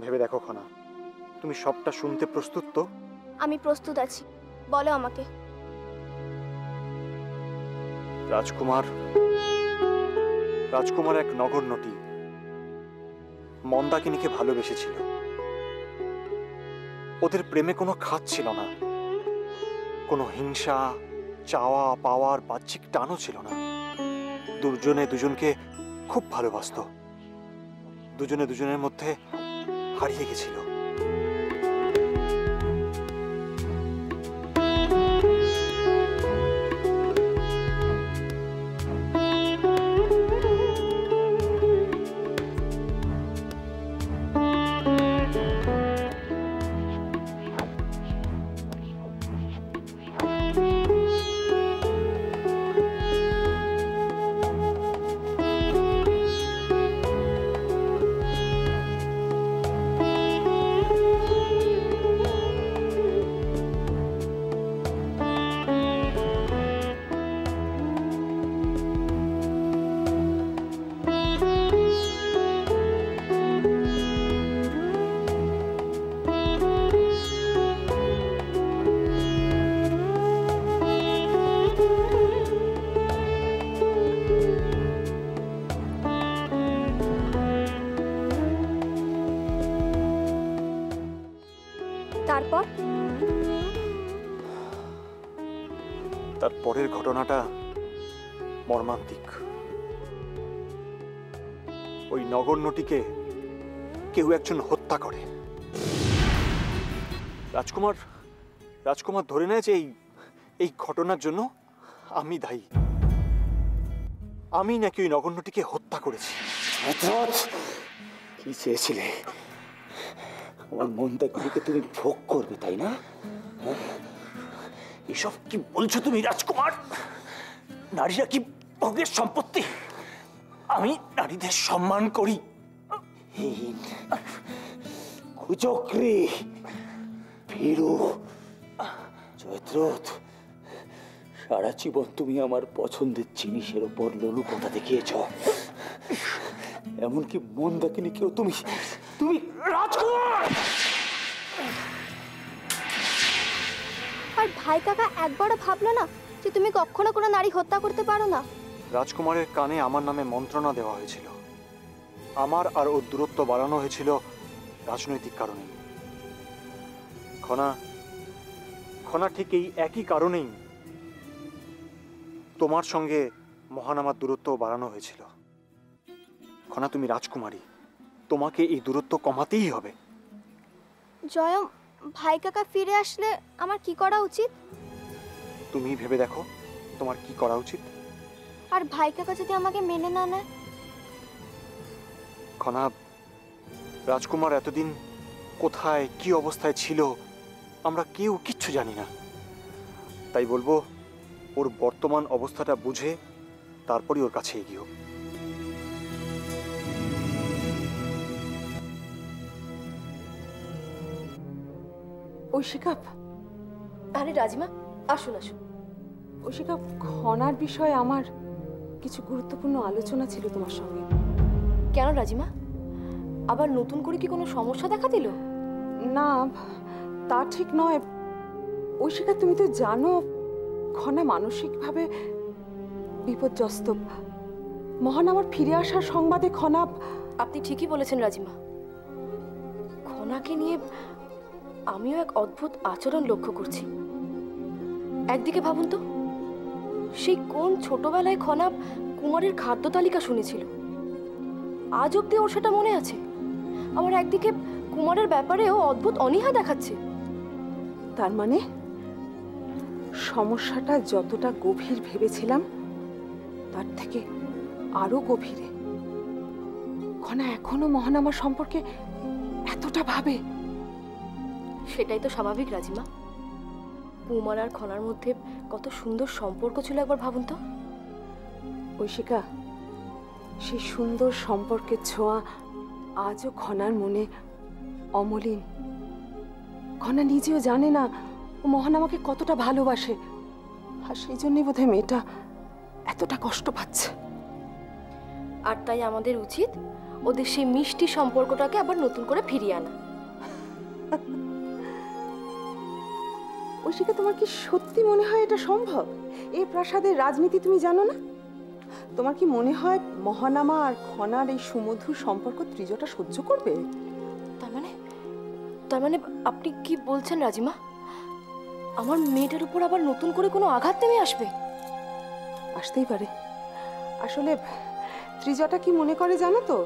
ভেবে দেখো খনা, তুমি সবটা শুনতে প্রস্তুত তো? আমি প্রস্তুত আছি, বলো আমাকে। রাজকুমার রাজকুমার এক নগরনটি মন্দাকিনীকে ভালোবেসেছিল। ওদের প্রেমে কোনো খাত ছিল না, কোনো হিংসা, চাওয়া পাওয়ার বাহ্যিক টানও ছিল না। দুজনে দুজনকে খুব ভালোবাসত, দুজনে দুজনের মধ্যে হারিয়ে গেছিল। তারপর তারপরের ঘটনাটা মর্মান্তিক। ওই নগরনটিকে কেউ একজন হত্যা করে। রাজকুমার ধরে নেয় যে এই ঘটনার জন্য আমি দায়ী। আমি নাকি ওই নগরনটিকে হত্যা করেছি। কি চেয়েছিলে? আমার মন্দাকিনীকে তুমি ভোগ করবে, তাই না? এসব কি বলছো তুমি রাজকুমার? নারীরা কি ভোগের সম্পত্তি? আমি নারীদের সম্মান করি। কুচক্রী, ভীরু, জয়দ্রথ, সারা জীবন তুমি আমার পছন্দের জিনিসের ওপর লোলুপতা দেখিয়েছ। এমনকি মন্দাকিনীকেও তুমি রাজকুমার! আর ভাই কাকা একবারও ভাবলো না যে তুমি কখনো কোনো নারী হত্যা করতে পারো না? রাজকুমারের কানে আমার নামে মন্ত্রণা দেওয়া হয়েছিল। আমার আর ওর দূরত্ব বাড়ানো হয়েছিল রাজনৈতিক কারণে। খনা ঠিক এই একই কারণেই তোমার সঙ্গে মহান আমার দূরত্ব বাড়ানো হয়েছিল। খনা, তুমি রাজকুমারী, তোমাকে এই দূরত্ব কমাতেই হবে। জয়ম, ভাই কাকা ফিরে আসলে আমার কি করা উচিত? তুমি ভেবে দেখো তোমার কি করা উচিত। আর ভাই কাকা যদি আমাকে মেনে না নেয়? খনা, রাজকুমার এতদিন কোথায় কি অবস্থায় ছিল আমরা কেউ কিচ্ছু জানি না। তাই বলবো, ওর বর্তমান অবস্থাটা বুঝে তারপরই ওর কাছে এগিয়েও। ঐশিকা, আরে রাজিমা, আসুন আসুন। ঐশিকা, খনার বিষয়ে আমার কিছু গুরুত্বপূর্ণ আলোচনা ছিল তোমার সঙ্গে। কেন রাজিমা, আবার নতুন করে কি কোনো সমস্যা দেখা দিল? না, তা ঠিক নয়। ঐশিকা, তুমি তো জানো খনা মানসিকভাবে বিপর্যস্ত। মহান আমার ফিরে আসার সংবাদে খনা... আপনি ঠিকই বলেছেন রাজিমা। খনাকে নিয়ে আমিও এক অদ্ভুত আচরণ লক্ষ্য করছি। একদিকে ভাবুন তো, সেই কোন ছোটবেলায় খনা কুমারের খাদ্য তালিকা শুনেছিল, আজ অব্দি ওর সেটা মনে আছে। আবার একদিকে কুমারের ব্যাপারেও অদ্ভুত অনীহা দেখাচ্ছে। তার মানে সমস্যাটা যতটা গভীর ভেবেছিলাম তার থেকে আরো গভীরে। খনা এখনো মহান আমার সম্পর্কে এতটা ভাবে। সেটাই তো স্বাভাবিক রাজিমা। কুমার আর খনার মধ্যে কত সুন্দর সম্পর্ক ছিল, একবার ভাবুন তো। ঐশিকা, সেই সুন্দর সম্পর্কের ছোঁয়া আজও খনার মনে অমলিন। খনা নিজেও জানে না ও মহান আমাকে কতটা ভালোবাসে, আর সেই জন্যই বোধহয় মেয়েটা এতটা কষ্ট পাচ্ছে। আর তাই আমাদের উচিত ওদের সেই মিষ্টি সম্পর্কটাকে আবার নতুন করে ফিরিয়ে আনা। ঐশিকা, তোমার কি সত্যি মনে হয় এটা সম্ভব? এই প্রাসাদের রাজনীতি তুমি জানো না? তোমার কি মনে হয় মহানামা আর খনার এই সুমধুর সম্পর্ক ত্রিজটা সহ্য করবে? তার মানে আপনি কি বলছেন রাজিমা? আমার মেয়েটার উপর আবার নতুন করে কোনো আঘাত নেমে আসবে? আসতেই পারে। আসলে ত্রিজটা কি মনে করে জানো তো,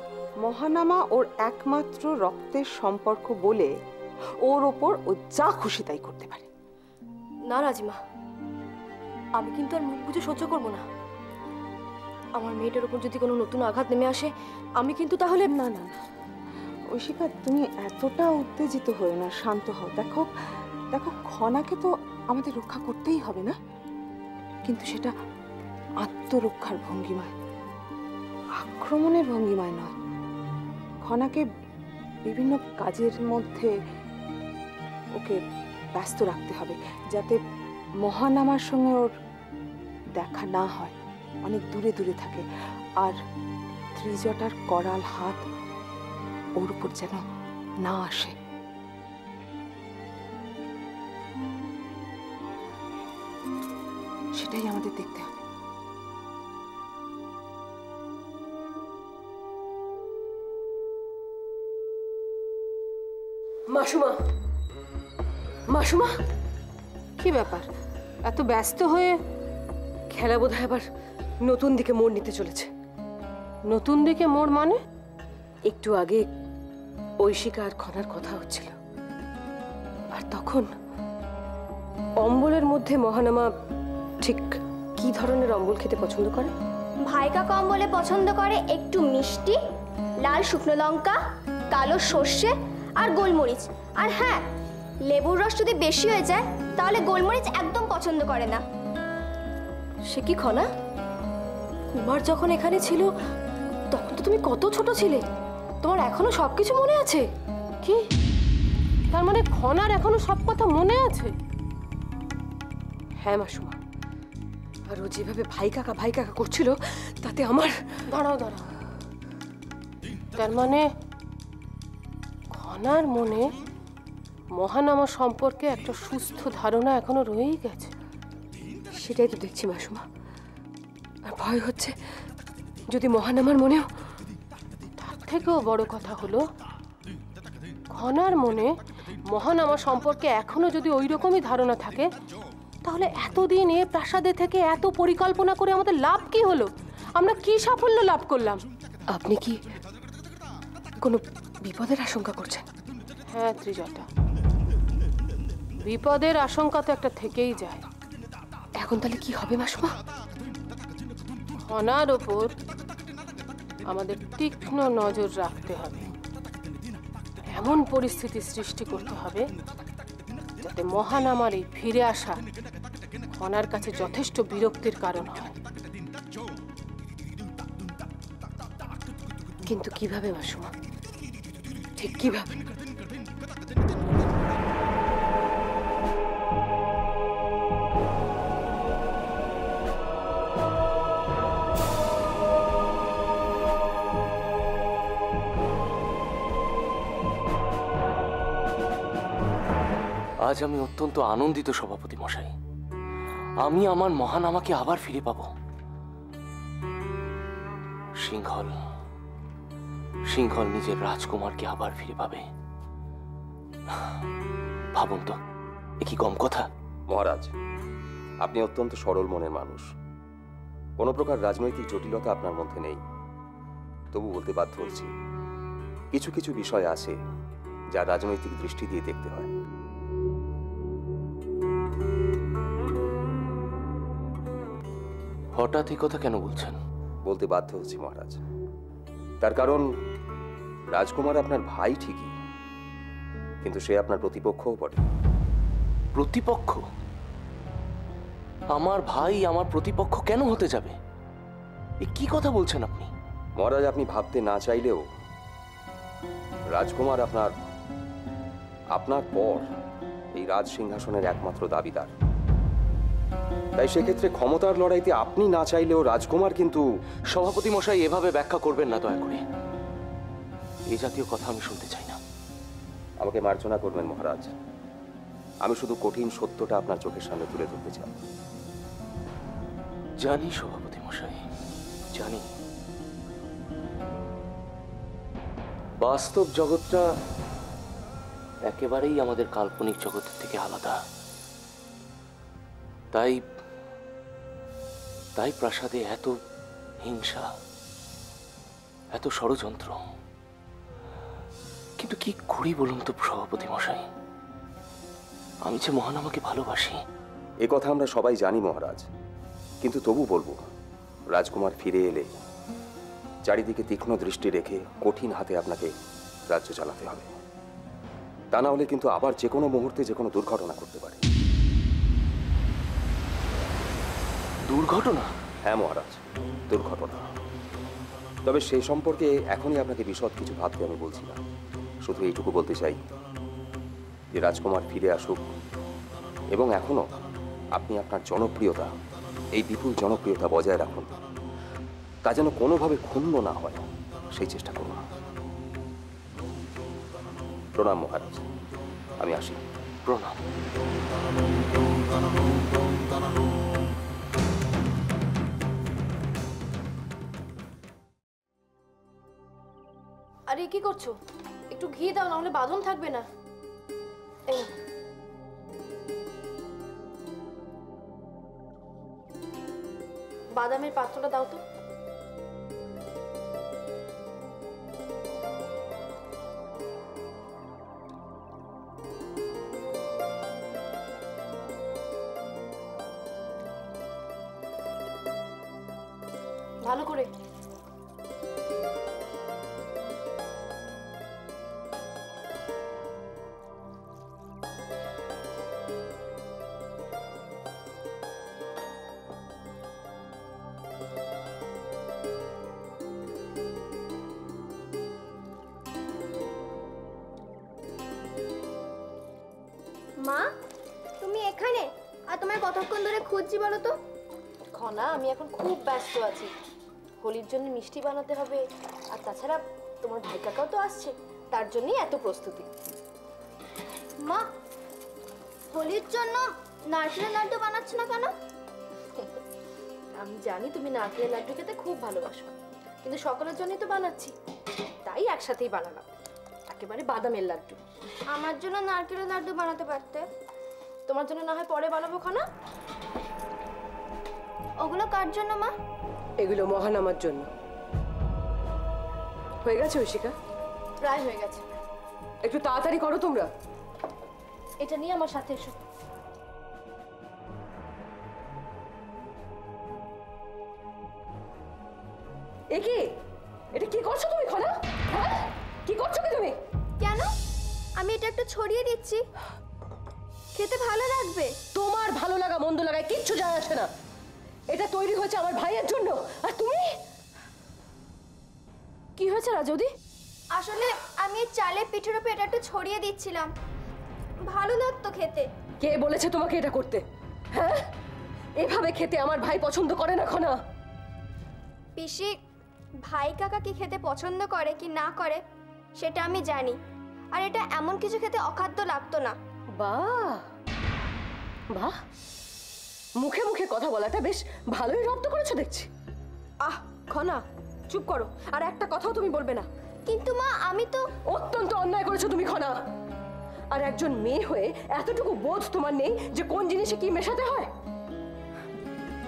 মহানামা ওর একমাত্র রক্তের সম্পর্ক বলে ওর ওপর ও যা খুশি তাই করতে পারে। না রাজিমা, আমি কিন্তু আর মুখ বুঝে সহ্য করবো না। আমার মেয়েটার উপর যদি কোনো নতুন আঘাত নেমে আসে, আমি কিন্তু তাহলে না না না ঐশিকা, তুমি এতটা উত্তেজিত হও না, শান্ত হও। দেখো দেখো, খনাকে তো আমাদের রক্ষা করতেই হবে না, কিন্তু সেটা আত্মরক্ষার ভঙ্গিমায়, আক্রমণের ভঙ্গিমায় নয়। খনাকে বিভিন্ন কাজের মধ্যে ওকে ব্যস্ত রাখতে হবে, যাতে মহানামার সঙ্গে ওর দেখা না হয়, অনেক দূরে দূরে থাকে, আর ত্রিজটার করাল হাত ওর উপর যেন না আসে। সেটাই আমাদের দেখতে হবে। মাসুমা, মাসুমা, কি ব্যাপার, এত ব্যস্ত হয়ে? খেলা বোধহয় আবার নতুন দিকে মোড় নিতে চলেছে। নতুন দিকে মোড় মানে? একটু আগে ঐশিকা আর খনার কথা হচ্ছিল, আর তখন অম্বলের মধ্যে মহানামা ঠিক কি ধরনের অম্বল খেতে পছন্দ করে? ভাইকা কম্বলে পছন্দ করে একটু মিষ্টি, লাল শুকনো লঙ্কা, কালো সর্ষে আর গোলমরিচ। আর হ্যাঁ, লেবুর রস যদি বেশি হয়ে যায় তাহলে গোলমরিচ একদম পছন্দ করে না। সে কি খনা, কুমার যখন এখানে ছিল তখন তো তুমি কত ছোট ছিলে, তোমার এখনো সবকিছু মনে আছে? কি, তার মানে খনার এখনো সব কথা মনে আছে? হ্যাঁ মাসুমা, আর ও যেভাবে ভাই কাকা করছিল তাতে আমার... দাঁড়াও দাঁড়াও, তার মানে খনার মনে মহানামা সম্পর্কে একটা সুস্থ ধারণা এখনো রয়েই গেছে। সেটাই তো দেখছি মাসুমা, আর ভয় হচ্ছে যদি মহানামার মনেও... তার থেকেও বড় কথা হলো, খনার মনে মহানামা সম্পর্কে এখনো যদি ওই রকমই ধারণা থাকে, তাহলে এতদিন এ প্রাসাদে থেকে এত পরিকল্পনা করে আমাদের লাভ কি হলো? আমরা কি সাফল্য লাভ করলাম? আপনি কি কোনো বিপদের আশঙ্কা করছেন? হ্যাঁ ত্রিজটা, বিপদের আশঙ্কা তো একটা থেকেই যায়। এখন তাহলে কি হবে মাসুমা? খনার ওপর আমাদের তীক্ষ্ণ নজর রাখতে হবে, এমন পরিস্থিতি সৃষ্টি করতে হবে যাতে মহানামার এই ফিরে আসা খনার কাছে যথেষ্ট বিরক্তির কারণ হয়। কিন্তু কিভাবে মাসুমা, ঠিক কিভাবে? আজ আমি অত্যন্ত আনন্দিত সভাপতি মশাই। আমি আমার মহানামাকে আবার ফিরে পাবো। সিংহল সিংহল নিজের রাজকুমারকে আবার ফিরে পাবে। ভাবুন তো, এ কি কম কথা? মহারাজ, আপনি অত্যন্ত সরল মনের মানুষ, কোনো প্রকার রাজনৈতিক জটিলতা আপনার মধ্যে নেই। তবু বলতে বাধ্য হচ্ছি, কিছু কিছু বিষয় আছে যা রাজনৈতিক দৃষ্টি দিয়ে দেখতে হয়। হঠাৎ এই কথা কেন বলছেন? বলতে বাধ্য হচ্ছি মহারাজ, তার কারণ রাজকুমার আপনার ভাই ঠিকই, কিন্তু সে আপনার প্রতিপক্ষও বটে। প্রতিপক্ষ? আমার ভাই আমার প্রতিপক্ষ কেন হতে যাবে? এ কি কথা বলছেন আপনি? মহারাজ, আপনি ভাবতে না চাইলেও রাজকুমার আপনার পর এই রাজ সিংহাসনের একমাত্র দাবিদার। তাই সেক্ষেত্রে ক্ষমতার লড়াইতে আপনি না চাইলেও রাজকুমার কিন্তু... সভাপতি মশাই, এভাবে ব্যাখ্যা করবেন না দয়া করে। এই জাতীয় কথা আমি শুনতে চাই না। আমাকে মার্জনা করবেন মহারাজ, আমি শুধু কঠিন সত্যটা আপনার চোখের সামনে তুলে ধরতে চাই। জানি সভাপতি মশাই, জানি বাস্তব জগৎটা একেবারেই আমাদের কাল্পনিক জগতের থেকে আলাদা। তাই তাই প্রাসাদে এত হিংসা, এত ষড়যন্ত্র। কিন্তু কি করি বলুন তো সভাপতি মশাই, আমি যে মহান আমাকে ভালোবাসি। এ কথা আমরা সবাই জানি মহারাজ, কিন্তু তবু বলবো, রাজকুমার ফিরে এলে চারিদিকে তীক্ষ্ণ দৃষ্টি রেখে কঠিন হাতে আপনাকে রাজ্য চালাতে হবে। তা না হলে কিন্তু আবার যে কোনো মুহূর্তে যে কোনো দুর্ঘটনা করতে পারে। দুর্ঘটনা? হ্যাঁ মহারাজ, দুর্ঘটনা। তবে সেই সম্পর্কে এখনই আপনাকে বিশদ কিছু ভাবতে আমি বলছি না। শুধু এইটুকু বলতে চাই যে রাজকুমার ফিরে আসুক এবং এখনো আপনি আপনার জনপ্রিয়তা, এই বিপুল জনপ্রিয়তা বজায় রাখুন। তা যেন কোনোভাবে ক্ষুণ্ণ না হয়, সেই চেষ্টা করুন। প্রণাম মহারাজ, আমি আসি। প্রণাম। আরে কি করছো? একটু ঘি দাও, না হলে বাঁধন থাকবে না। এই নাও। বাদামের পাত্রটা দাও তো। ভালো করে। মা, তুমি এখানে? আর তোমায় কতক্ষণ ধরে খুঁজছি বলো তো? খনা, আমি এখন খুব ব্যস্ত আছি। হোলির জন্য মিষ্টি বানাতে হবে, আর তাছাড়া তোমার ভাই কাকাও তো আসছে, তার জন্যই এত প্রস্তুতি। মা, হোলির জন্য নারকেলের লাড্ডু বানাচ্ছ না কেন? আমি জানি তুমি নারকেলের লাড্ডু খেতে খুব ভালোবাসো, কিন্তু সকলের জন্যই তো বানাচ্ছি, তাই একসাথেই বানালাম। একেবারে বাদামের লাড্ডু। আমার জন্য নারকেলের লাড্ডু বানাতে পারতে। তোমার জন্য না হয় পরে বানাবো খনা। ওগুলো কার জন্য মা? এগুলো মহান আমার জন্য। হয়ে গেছে ঐশিকা? প্রায় হয়ে গেছে। একটু তাড়াতাড়ি করো তোমরা। এটা নিয়ে আমার সাথে এসো। এ কি? এটা কি করছো তুমি খনা? হ্যাঁ, কি করছো কি তুমি? কেন? আমি এটা একটু ছড়িয়ে দিচ্ছি, খেতে ভালো লাগবে। তোমার ভালো লাগা মন্দ লাগায় কিচ্ছু যায় আসে না। এটা তৈরি হয়েছে আমার ভাইয়ের জন্য, আর তুমি? কি হয়েছে রাজৌদি? আসলে আমি এই চালের পিঠের উপর এটা একটু ছড়িয়ে দিচ্ছিলাম, ভালো লাগতো খেতে। কে বলেছে তোমাকে এটা করতে? হ্যাঁ, এভাবে খেতে আমার ভাই পছন্দ করে না খনা। পিসি, ভাই কাকা কি খেতে পছন্দ করে কি না করে সেটা আমি জানি, আর এটা এমন কিছু খেতে অখাদ্য লাগতো না। বাহ বাহ, মুখে মুখে কথা বলাটা বেশ ভালোই রপ্ত করেছো দেখছি। আহ খনা, চুপ করো, আর একটা কথাও তুমি বলবে না। কিন্তু মা, আমি তো... অত্যন্ত অন্যায় করেছো তুমি খনা। আর একজন মেয়ে হয়ে এতটুকু বোধ তোমার নেই যে কোন জিনিসে কি মেশাতে হয়?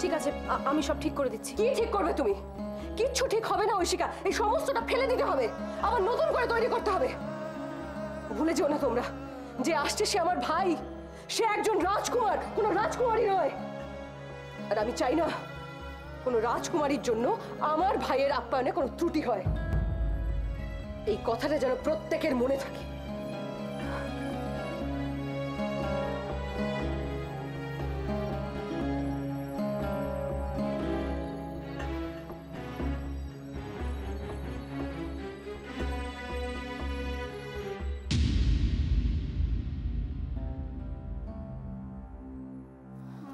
ঠিক আছে, আমি সব ঠিক করে দিচ্ছি। কি ঠিক করবে তুমি? কিচ্ছু ঠিক হবে না ঐশিকা, এই সমস্তটা ফেলে দিতে হবে, আবার নতুন করে তৈরি করতে হবে। ভুলে যেও না তোমরা, যে আসছে সে আমার ভাই, সে একজন রাজকুমার, কোনো রাজকুমারী নয়। আর আমি চাই না কোনো রাজকুমারীর জন্য আমার ভাইয়ের আপ্যায়নে কোনো ত্রুটি হয়। এই কথাটা যেন প্রত্যেকের মনে থাকে।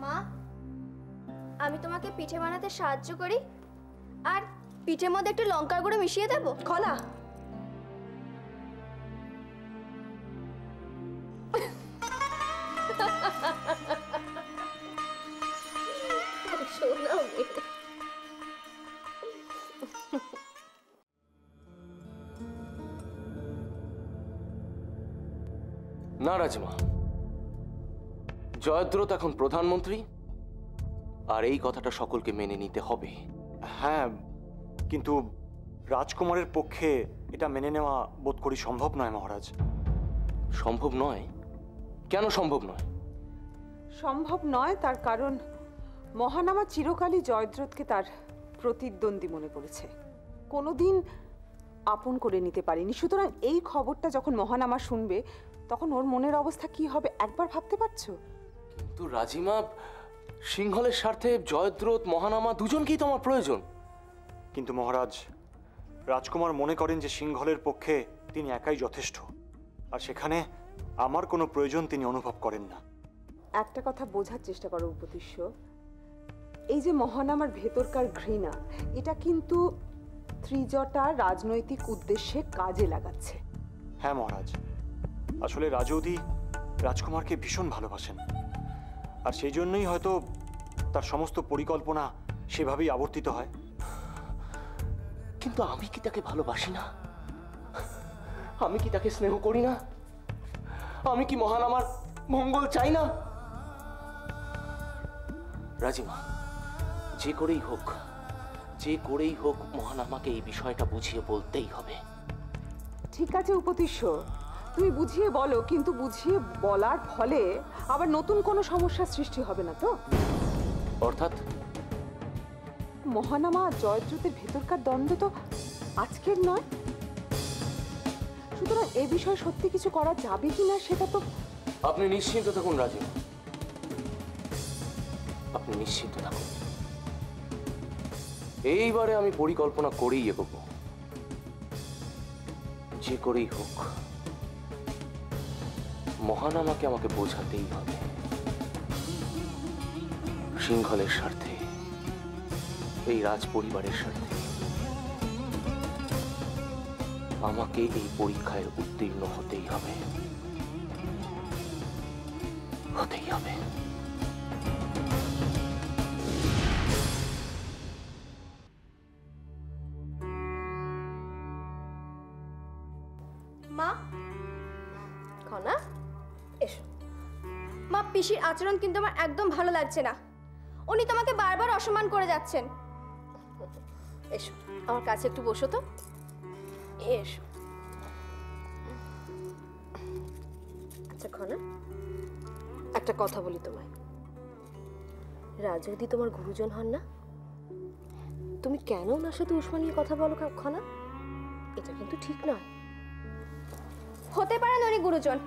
মা, আমি তোমাকে পিঠে বানাতে সাহায্য করি, আর পিঠের মধ্যে একটু লঙ্কার গুঁড়ো মিশিয়ে দেবো। খনা, সোনা মেয়ে। না রাজিমা, জয়দ্রথ এখন প্রধানমন্ত্রী, আর এই কথাটা সকলকে মেনে নিতে হবে। হ্যাঁ, কিন্তু রাজকুমারের পক্ষে এটা মেনে নেওয়া বোধ করি সম্ভব নয় মহারাজ। সম্ভব নয়? কেন সম্ভব নয়? সম্ভব নয় তার কারণ মহানামা চিরকালই জয়দ্রথকে তার প্রতিদ্বন্দ্বী মনে করেছে, কোনোদিন আপন করে নিতে পারেনি। সুতরাং এই খবরটা যখন মহানামা শুনবে তখন ওর মনের অবস্থা কি হবে একবার ভাবতে পারছো? কিন্তু রাজিমা, সিংহলের স্বার্থে জয়দ্রথ মহানামা দুজনকেই তো আমার প্রয়োজন। কিন্তু মহারাজ, রাজকুমার মনে করেন যে সিংহলের পক্ষে তিনি একাই যথেষ্ট, আর সেখানে আমার কোনো প্রয়োজন তিনি অনুভব করেন না। একটা কথা বোঝার চেষ্টা করো উপদেশ্য, এই যে মহানামার ভেতরকার ঘৃণা, এটা কিন্তু ত্রিজটা রাজনৈতিক উদ্দেশ্যে কাজে লাগাচ্ছে। হ্যাঁ মহারাজ, আসলে রাজৌদি রাজকুমারকে ভীষণ ভালোবাসেন, আর সেই জন্যই হয়তো তার সমস্ত পরিকল্পনা সেভাবেই আবর্তিত হয়। কিন্তু আমি কি তাকে ভালোবাসি না? আমি কি তাকে স্নেহ করি না? আমি কি মহানামার মঙ্গল চাই না? রাজিমা, যে করেই হোক মহানামাকে এই বিষয়টা বুঝিয়ে বলতেই হবে। ঠিক আছে উপদেশ্য, তুমি বুঝিয়ে বলো, কিন্তু বুঝিয়ে বলার ফলে আবার নতুন কোনো সমস্যার সৃষ্টি হবে না তো? অর্থাৎ মহানামা আর জয়দ্রথের ভেতরকার দ্বন্দ্ব তো আজকের নয়, সুতরাং এ বিষয়ে সত্যি কিছু করা যাবে কিনা সেটা তো। আপনি নিশ্চিন্ত থাকুন রাজিমা, আপনি নিশ্চিন্ত থাকুন। এইবারে আমি পরিকল্পনা করেই এগোবো। যে করেই হোক মহানামাকে আমাকে বোঝাতেই হবে সিংহলের স্বার্থে, এই রাজ পরিবারের স্বার্থে আমাকে এই পরীক্ষায় উত্তীর্ণ হতেই হবে। মা, খনা, এসো। মা, পিসির আচরণ কিন্তু আমার একদম ভালো লাগছে না। উনি তোমাকে বারবার অসম্মান করে যাচ্ছেন। এসো আমার কাছে একটু বসো তো। এসো। আচ্ছা খনা, একটা কথা বলি তোমায়। রাজৌদি তোমার গুরুজন হন না? তুমি কেন ওনার সাথে উষ্মা নিয়ে কথা বলো খনা? এটা কিন্তু ঠিক নয়। হতে পারেন উনি গুরুজন,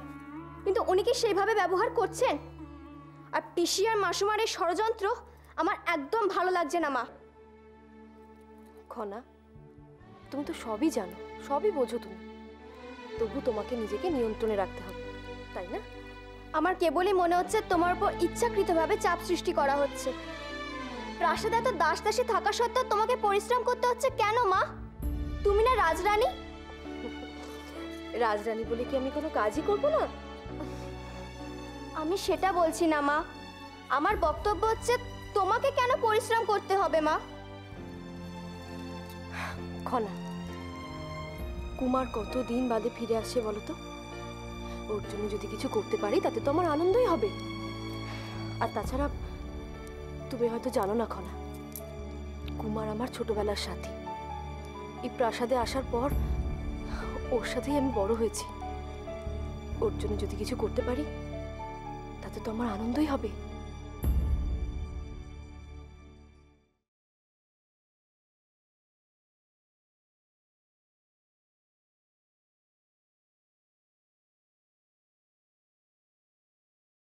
কিন্তু উনি কি সেইভাবে ব্যবহার করছেন? আর পিসি আর মাসুমার এই ষড়যন্ত্র আমার একদম ভালো লাগছে না মা। খনা, তুমি তো সবই জানো, সবই বোঝো তুমি, তবু তোমাকে নিজেকে নিয়ন্ত্রণে রাখতে হবে, তাই না? আমার কেবলই মনে হচ্ছে তোমার উপর ইচ্ছাকৃতভাবে চাপ সৃষ্টি করা হচ্ছে। প্রাসাদে এত দাস দাসী থাকা সত্ত্বেও তোমাকে পরিশ্রম করতে হচ্ছে কেন মা? তুমি না রাজরানী? রাজরানী বলে কি আমি কোনো কাজই করব না? আমি সেটা বলছি না মা, আমার বক্তব্য হচ্ছে তোমাকে কেন পরিশ্রম করতে হবে মা? খনা, কুমার কতদিন বাদে ফিরে আসছে বলো তো? ওর জন্য যদি কিছু করতে পারি তাতে তো আমার আনন্দই হবে। আর তাছাড়া তুমি হয়তো জানো না খনা, কুমার আমার ছোটবেলার সাথী। এই প্রাসাদে আসার পর ওর সাথেই আমি বড় হয়েছি। ওর জন্য যদি কিছু করতে পারি তাতে তো আমার আনন্দই হবে।